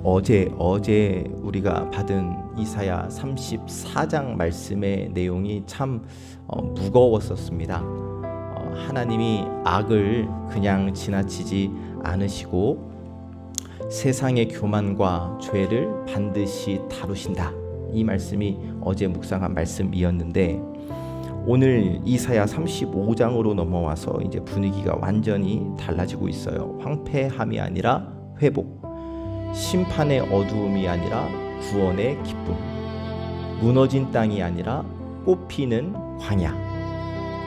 어제 우리가 받은 이사야 34장 말씀의 내용이 참 무거웠었습니다. 하나님이 악을 그냥 지나치지 않으시고 세상의 교만과 죄를 반드시 다루신다. 이 말씀이 어제 묵상한 말씀이었는데, 오늘 이사야 35장으로 넘어와서 이제 분위기가 완전히 달라지고 있어요. 황폐함이 아니라 회복, 심판의 어두움이 아니라 구원의 기쁨, 무너진 땅이 아니라 꽃피는 광야,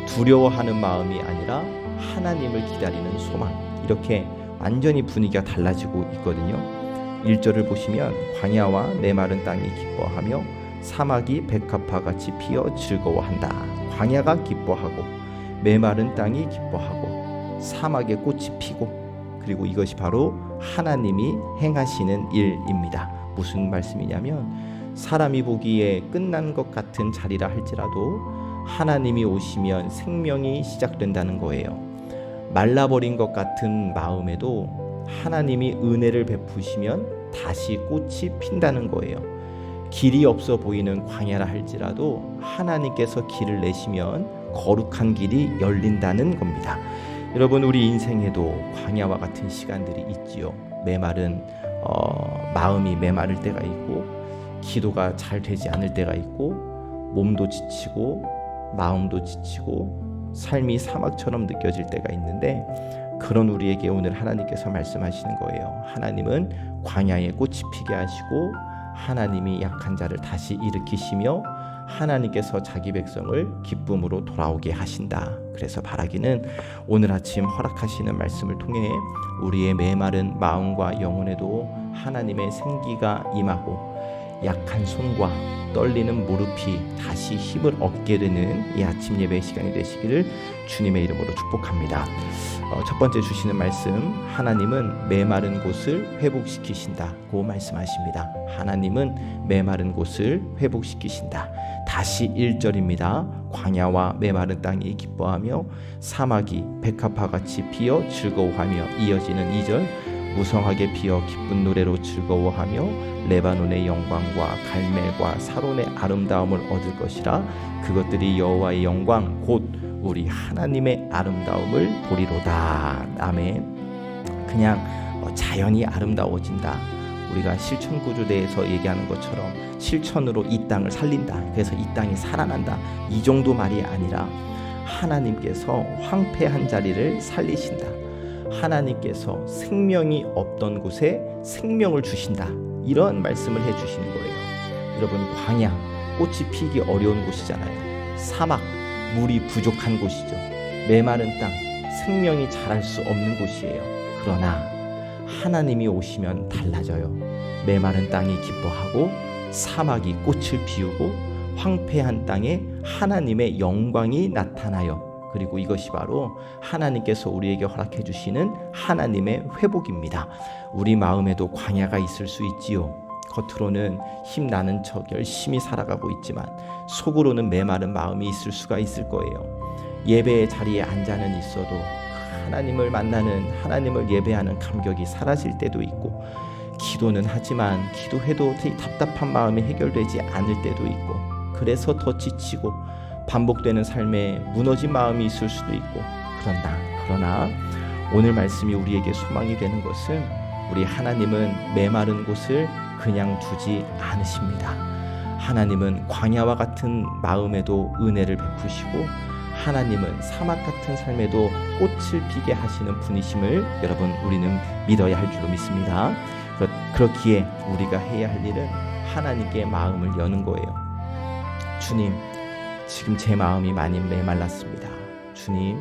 두려워하는 마음이 아니라 하나님을 기다리는 소망. 이렇게 완전히 분위기가 달라지고 있거든요. 1절을 보시면 광야와 메마른 땅이 기뻐하며 사막이 백합화같이 피어 즐거워한다. 광야가 기뻐하고 메마른 땅이 기뻐하고 사막에 꽃이 피고, 그리고 이것이 바로 하나님이 행하시는 일입니다. 무슨 말씀이냐면, 사람이 보기에 끝난 것 같은 자리라 할지라도 하나님이 오시면 생명이 시작된다는 거예요. 말라버린 것 같은 마음에도 하나님이 은혜를 베푸시면 다시 꽃이 핀다는 거예요. 길이 없어 보이는 광야라 할지라도 하나님께서 길을 내시면 거룩한 길이 열린다는 겁니다. 여러분, 우리 인생에도 광야와 같은 시간들이 있지요. 메마른 마음이 메마를 때가 있고, 기도가 잘 되지 않을 때가 있고, 몸도 지치고 마음도 지치고 삶이 사막처럼 느껴질 때가 있는데, 그런 우리에게 오늘 하나님께서 말씀하시는 거예요. 하나님은 광야에 꽃이 피게 하시고 하나님이 약한 자를 다시 일으키시며 하나님께서 자기 백성을 기쁨으로 돌아오게 하신다. 그래서 바라기는 오늘 아침 허락하시는 말씀을 통해 우리의 메마른 마음과 영혼에도 하나님의 생기가 임하고 약한 손과 떨리는 무릎이 다시 힘을 얻게 되는 이 아침 예배 시간이 되시기를 주님의 이름으로 축복합니다. 첫 번째 주시는 말씀, 하나님은 메마른 곳을 회복시키신다고 말씀하십니다. 하나님은 메마른 곳을 회복시키신다. 다시 1절입니다. 광야와 메마른 땅이 기뻐하며 사막이 백합화같이 피어 즐거워하며, 이어지는 2절, 무성하게 피어 기쁜 노래로 즐거워하며 레바논의 영광과 갈멜과 사론의 아름다움을 얻을 것이라. 그것들이 여호와의 영광 곧 우리 하나님의 아름다움을 보리로다. 아멘. 그냥 자연이 아름다워진다. 우리가 실천구조대에서 얘기하는 것처럼 실천으로 이 땅을 살린다. 그래서 이 땅이 살아난다. 이 정도 말이 아니라 하나님께서 황폐한 자리를 살리신다. 하나님께서 생명이 없던 곳에 생명을 주신다. 이런 말씀을 해주시는 거예요. 여러분, 광야, 꽃이 피기 어려운 곳이잖아요. 사막, 물이 부족한 곳이죠. 메마른 땅, 생명이 자랄 수 없는 곳이에요. 그러나 하나님이 오시면 달라져요. 메마른 땅이 기뻐하고 사막이 꽃을 피우고 황폐한 땅에 하나님의 영광이 나타나요. 그리고 이것이 바로 하나님께서 우리에게 허락해 주시는 하나님의 회복입니다. 우리 마음에도 광야가 있을 수 있지요. 겉으로는 힘나는 척 열심히 살아가고 있지만 속으로는 메마른 마음이 있을 수가 있을 거예요. 예배의 자리에 앉아는 있어도 하나님을 만나는, 하나님을 예배하는 감격이 사라질 때도 있고, 기도는 하지만 기도해도 되게 답답한 마음이 해결되지 않을 때도 있고, 그래서 더 지치고 반복되는 삶에 무너진 마음이 있을 수도 있고, 그러나 오늘 말씀이 우리에게 소망이 되는 것은, 우리 하나님은 메마른 곳을 그냥 두지 않으십니다. 하나님은 광야와 같은 마음에도 은혜를 베푸시고, 하나님은 사막 같은 삶에도 꽃을 피게 하시는 분이심을 여러분, 우리는 믿어야 할 줄로 믿습니다. 그렇기에 우리가 해야 할 일은 하나님께 마음을 여는 거예요. 주님, 지금 제 마음이 많이 메말랐습니다. 주님,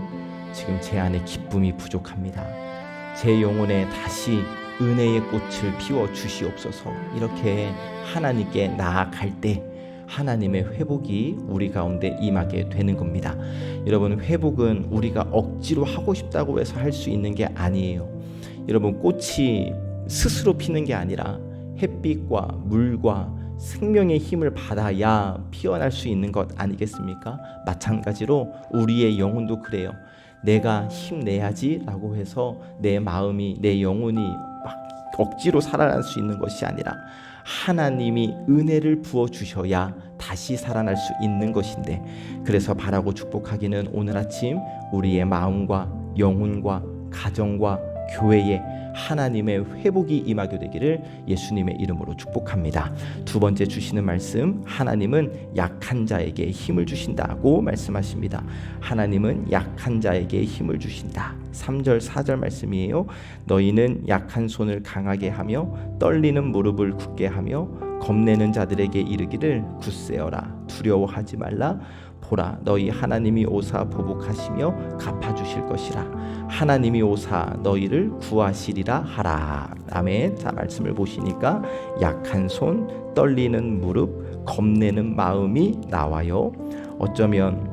지금 제 안에 기쁨이 부족합니다. 제 영혼에 다시 은혜의 꽃을 피워 주시옵소서. 이렇게 하나님께 나아갈 때 하나님의 회복이 우리 가운데 임하게 되는 겁니다. 여러분, 회복은 우리가 억지로 하고 싶다고 해서 할 수 있는 게 아니에요. 여러분, 꽃이 스스로 피는 게 아니라 햇빛과 물과 생명의 힘을 받아야 피어날 수 있는 것 아니겠습니까? 마찬가지로 우리의 영혼도 그래요. 내가 힘내야지 라고 해서 내 마음이, 내 영혼이 막 억지로 살아날 수 있는 것이 아니라 하나님이 은혜를 부어 주셔야 다시 살아날 수 있는 것인데, 그래서 바라고 축복하기는 오늘 아침 우리의 마음과 영혼과 가정과 교회에 하나님의 회복이 임하게 되기를 예수님의 이름으로 축복합니다. 두 번째 주시는 말씀, 하나님은 약한 자에게 힘을 주신다고 말씀하십니다. 하나님은 약한 자에게 힘을 주신다. 3절 4절 말씀이에요. 너희는 약한 손을 강하게 하며 떨리는 무릎을 굳게 하며 겁내는 자들에게 이르기를 굳세어라, 두려워하지 말라. 보라, 너희 하나님이 오사 보복하시며 갚아주실 것이라. 하나님이 오사 너희를 구하시리라 하라. 아멘. 자, 말씀을 보시니까 약한 손, 떨리는 무릎, 겁내는 마음이 나와요. 어쩌면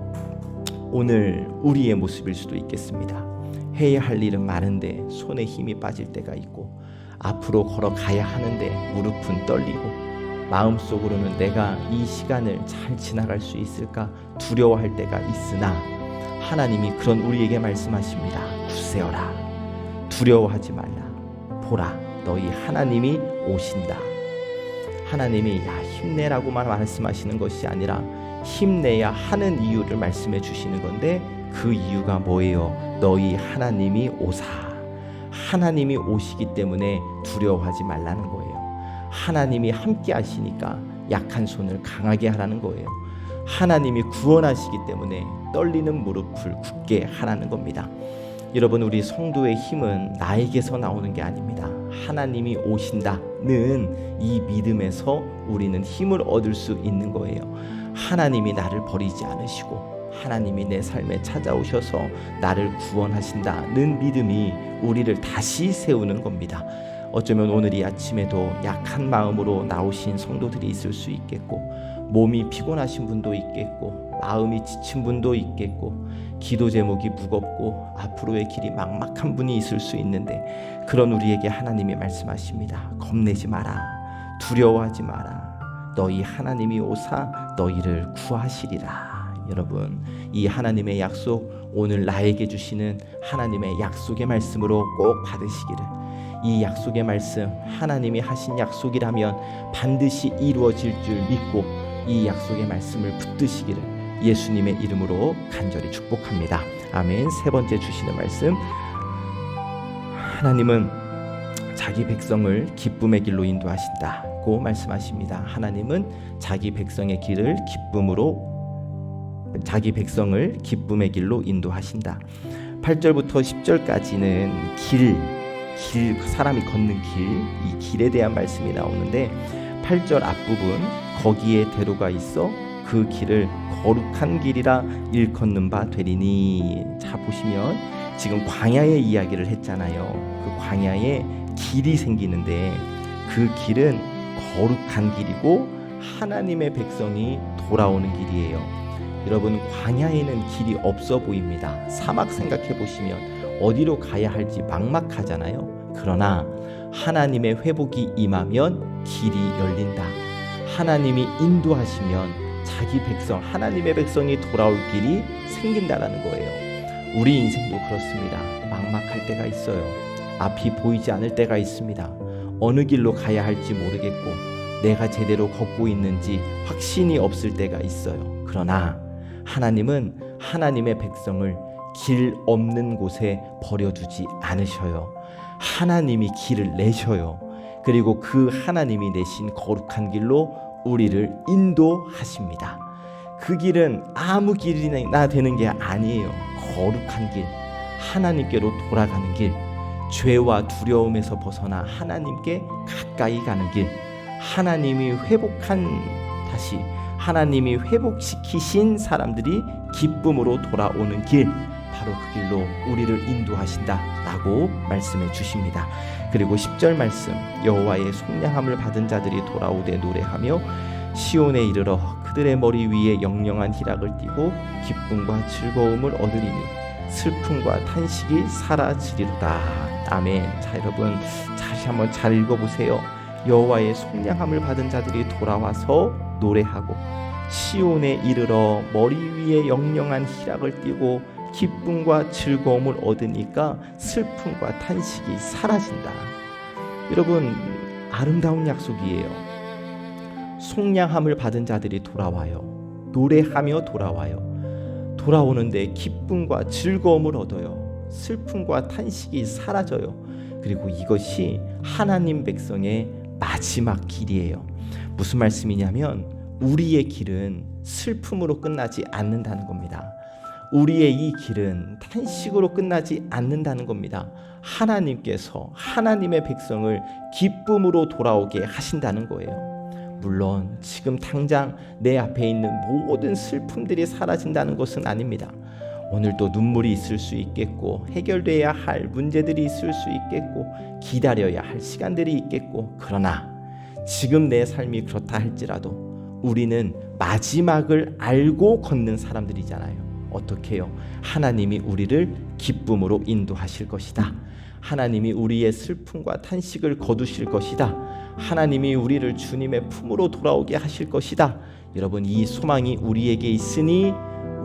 오늘 우리의 모습일 수도 있겠습니다. 해야 할 일은 많은데 손에 힘이 빠질 때가 있고, 앞으로 걸어가야 하는데 무릎은 떨리고, 마음속으로는 내가 이 시간을 잘 지나갈 수 있을까 두려워할 때가 있으나, 하나님이 그런 우리에게 말씀하십니다. 굳세어라, 두려워하지 말라. 보라, 너희 하나님이 오신다. 하나님이 힘내라고만 말씀하시는 것이 아니라 힘내야 하는 이유를 말씀해 주시는 건데, 그 이유가 뭐예요? 너희 하나님이 오사. 하나님이 오시기 때문에 두려워하지 말라는 거예요. 하나님이 함께 하시니까 약한 손을 강하게 하라는 거예요. 하나님이 구원하시기 때문에 떨리는 무릎을 굳게 하라는 겁니다. 여러분, 우리 성도의 힘은 나에게서 나오는 게 아닙니다. 하나님이 오신다는 이 믿음에서 우리는 힘을 얻을 수 있는 거예요. 하나님이 나를 버리지 않으시고 하나님이 내 삶에 찾아오셔서 나를 구원하신다는 믿음이 우리를 다시 세우는 겁니다. 어쩌면 오늘 이 아침에도 약한 마음으로 나오신 성도들이 있을 수 있겠고, 몸이 피곤하신 분도 있겠고, 마음이 지친 분도 있겠고, 기도 제목이 무겁고 앞으로의 길이 막막한 분이 있을 수 있는데, 그런 우리에게 하나님이 말씀하십니다. 겁내지 마라, 두려워하지 마라. 너희 하나님이 오사 너희를 구하시리라. 여러분, 이 하나님의 약속, 오늘 나에게 주시는 하나님의 약속의 말씀으로 꼭 받으시기를. 이 약속의 말씀, 하나님이 하신 약속이라면 반드시 이루어질 줄 믿고 이 약속의 말씀을 붙드시기를 예수님의 이름으로 간절히 축복합니다. 아멘. 세 번째 주시는 말씀, 하나님은 자기 백성을 기쁨의 길로 인도하신다고 말씀하십니다. 하나님은 자기 백성의 길을 자기 백성을 기쁨의 길로 인도하신다. 8절부터 10절까지는 사람이 걷는 길, 이 길에 대한 말씀이 나오는데, 8절 앞부분, 거기에 대로가 있어 그 길을 거룩한 길이라 일컫는 바 되리니. 자, 보시면 지금 광야의 이야기를 했잖아요. 그 광야에 길이 생기는데, 그 길은 거룩한 길이고 하나님의 백성이 돌아오는 길이에요. 여러분, 광야에는 길이 없어 보입니다. 사막 생각해 보시면 어디로 가야 할지 막막하잖아요. 그러나 하나님의 회복이 임하면 길이 열린다. 하나님이 인도하시면 자기 백성, 하나님의 백성이 돌아올 길이 생긴다라는 거예요. 우리 인생도 그렇습니다. 막막할 때가 있어요. 앞이 보이지 않을 때가 있습니다. 어느 길로 가야 할지 모르겠고, 내가 제대로 걷고 있는지 확신이 없을 때가 있어요. 그러나 하나님은 하나님의 백성을 길 없는 곳에 버려두지 않으셔요. 하나님이 길을 내셔요. 그리고 그 하나님이 내신 거룩한 길로 우리를 인도하십니다. 그 길은 아무 길이나 되는 게 아니에요. 거룩한 길, 하나님께로 돌아가는 길, 죄와 두려움에서 벗어나 하나님께 가까이 가는 길, 하나님이 회복시키신 사람들이 기쁨으로 돌아오는 길, 바로 그 길로 우리를 인도하신다라고 말씀해 주십니다. 그리고 10절 말씀, 여호와의 속량함을 받은 자들이 돌아오되 노래하며 시온에 이르러 그들의 머리 위에 영영한 희락을 띠고 기쁨과 즐거움을 얻으리니 슬픔과 탄식이 사라지리로다. 아멘. 자, 여러분 다시 한번 잘 읽어보세요. 여호와의 속량함을 받은 자들이 돌아와서 노래하고 시온에 이르러 머리 위에 영영한 희락을 띠고 기쁨과 즐거움을 얻으니까 슬픔과 탄식이 사라진다. 여러분, 아름다운 약속이에요. 속량함을 받은 자들이 돌아와요. 노래하며 돌아와요. 돌아오는데 기쁨과 즐거움을 얻어요. 슬픔과 탄식이 사라져요. 그리고 이것이 하나님 백성의 마지막 길이에요. 무슨 말씀이냐면 우리의 길은 슬픔으로 끝나지 않는다는 겁니다. 우리의 이 길은 탄식으로 끝나지 않는다는 겁니다. 하나님께서 하나님의 백성을 기쁨으로 돌아오게 하신다는 거예요. 물론 지금 당장 내 앞에 있는 모든 슬픔들이 사라진다는 것은 아닙니다. 오늘도 눈물이 있을 수 있겠고, 해결돼야 할 문제들이 있을 수 있겠고, 기다려야 할 시간들이 있겠고, 그러나 지금 내 삶이 그렇다 할지라도 우리는 마지막을 알고 걷는 사람들이잖아요. 어떻게 해요? 하나님이 우리를 기쁨으로 인도하실 것이다. 하나님이 우리의 슬픔과 탄식을 거두실 것이다. 하나님이 우리를 주님의 품으로 돌아오게 하실 것이다. 여러분, 이 소망이 우리에게 있으니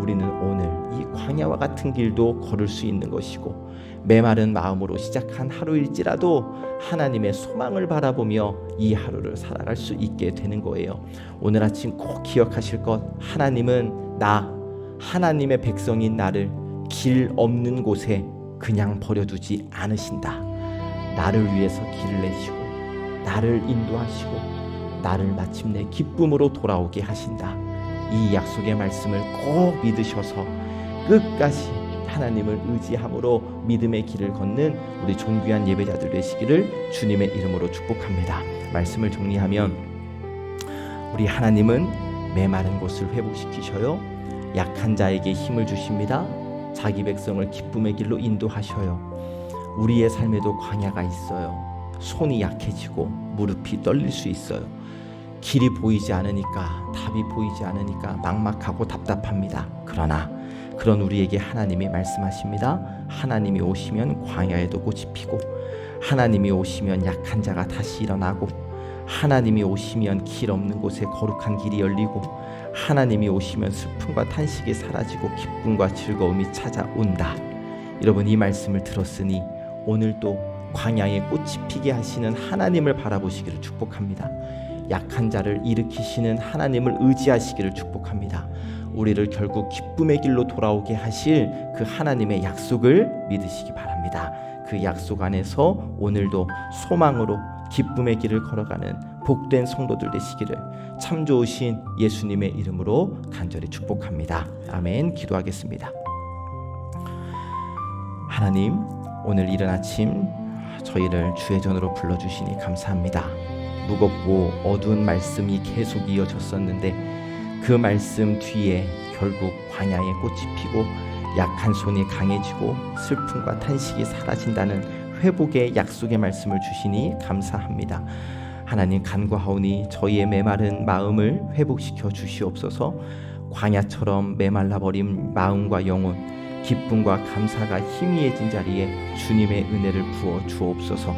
우리는 오늘 이 광야와 같은 길도 걸을 수 있는 것이고, 메마른 마음으로 시작한 하루일지라도 하나님의 소망을 바라보며 이 하루를 살아갈 수 있게 되는 거예요. 오늘 아침 꼭 기억하실 것, 하나님은 하나님의 백성인 나를 길 없는 곳에 그냥 버려두지 않으신다. 나를 위해서 길을 내시고 나를 인도하시고 나를 마침내 기쁨으로 돌아오게 하신다. 이 약속의 말씀을 꼭 믿으셔서 끝까지 하나님을 의지함으로 믿음의 길을 걷는 우리 존귀한 예배자들 되시기를 주님의 이름으로 축복합니다. 말씀을 정리하면 우리 하나님은 메마른 곳을 회복시키셔요. 약한 자에게 힘을 주십니다. 자기 백성을 기쁨의 길로 인도하셔요. 우리의 삶에도 광야가 있어요. 손이 약해지고 무릎이 떨릴 수 있어요. 길이 보이지 않으니까, 답이 보이지 않으니까 막막하고 답답합니다. 그러나 그런 우리에게 하나님이 말씀하십니다. 하나님이 오시면 광야에도 꽃이 피고, 하나님이 오시면 약한 자가 다시 일어나고, 하나님이 오시면 길 없는 곳에 거룩한 길이 열리고, 하나님이 오시면 슬픔과 탄식이 사라지고 기쁨과 즐거움이 찾아온다. 여러분, 이 말씀을 들었으니 오늘도 광야에 꽃이 피게 하시는 하나님을 바라보시기를 축복합니다. 약한 자를 일으키시는 하나님을 의지하시기를 축복합니다. 우리를 결국 기쁨의 길로 돌아오게 하실 그 하나님의 약속을 믿으시기 바랍니다. 그 약속 안에서 오늘도 소망으로 기쁨의 길을 걸어가는 복된 성도들 되시기를 참 좋으신 예수님의 이름으로 간절히 축복합니다. 아멘. 기도하겠습니다. 하나님, 오늘 이른 아침 저희를 주의 전으로 불러주시니 감사합니다. 무겁고 어두운 말씀이 계속 이어졌었는데 그 말씀 뒤에 결국 광야에 꽃이 피고 약한 손이 강해지고 슬픔과 탄식이 사라진다는 회복의 약속의 말씀을 주시니 감사합니다. 하나님, 간구하오니 저희의 메마른 마음을 회복시켜 주시옵소서. 광야처럼 메말라버린 마음과 영혼, 기쁨과 감사가 희미해진 자리에 주님의 은혜를 부어 주옵소서.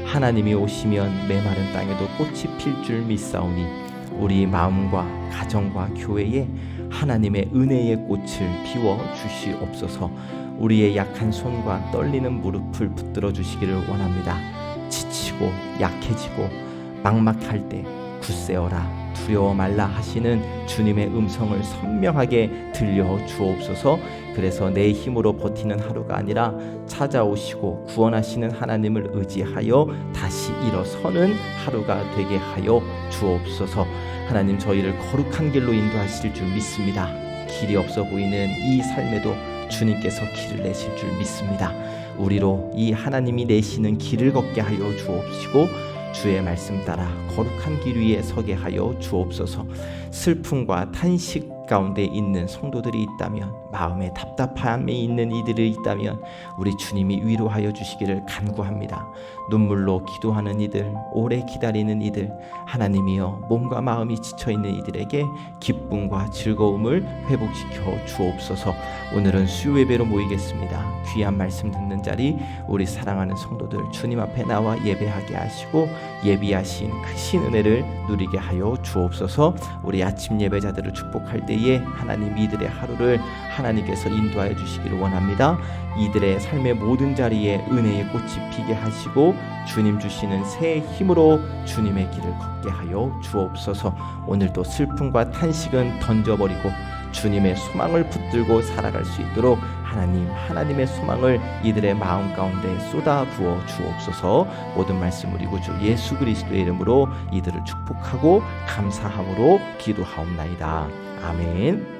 하나님이 오시면 메마른 땅에도 꽃이 필 줄 믿사오니 우리 마음과 가정과 교회에 하나님의 은혜의 꽃을 피워 주시옵소서. 우리의 약한 손과 떨리는 무릎을 붙들어 주시기를 원합니다. 지치고 약해지고 막막할 때 굳세어라, 두려워 말라 하시는 주님의 음성을 선명하게 들려 주옵소서. 그래서 내 힘으로 버티는 하루가 아니라 찾아오시고 구원하시는 하나님을 의지하여 다시 일어서는 하루가 되게 하여 주옵소서. 하나님, 저희를 거룩한 길로 인도하실 줄 믿습니다. 길이 없어 보이는 이 삶에도 주님께서 길을 내실 줄 믿습니다. 우리로 이 하나님이 내시는 길을 걷게 하여 주옵시고 주의 말씀 따라 거룩한 길 위에 서게 하여 주옵소서. 슬픔과 탄식 가운데 있는 성도들이 있다면, 마음에 답답함이 있는 이들이 있다면 우리 주님이 위로하여 주시기를 간구합니다. 눈물로 기도하는 이들, 오래 기다리는 이들, 하나님이여 몸과 마음이 지쳐있는 이들에게 기쁨과 즐거움을 회복시켜 주옵소서. 오늘은 수요예배로 모이겠습니다. 귀한 말씀 듣는 자리 우리 사랑하는 성도들 주님 앞에 나와 예배하게 하시고 예비하신 크신 은혜를 누리게 하여 주옵소서. 우리 아침 예배자들을 축복할 때에 하나님 이들의 하루를 하나님께서 인도하여 주시기를 원합니다. 이들의 삶의 모든 자리에 은혜의 꽃이 피게 하시고 주님 주시는 새 힘으로 주님의 길을 걷게 하여 주옵소서. 오늘도 슬픔과 탄식은 던져버리고 주님의 소망을 붙들고 살아갈 수 있도록 하나님의 소망을 이들의 마음 가운데 쏟아 부어 주옵소서. 모든 말씀 우리 구주 예수 그리스도의 이름으로 이들을 축복하고 감사함으로 기도하옵나이다. 아멘.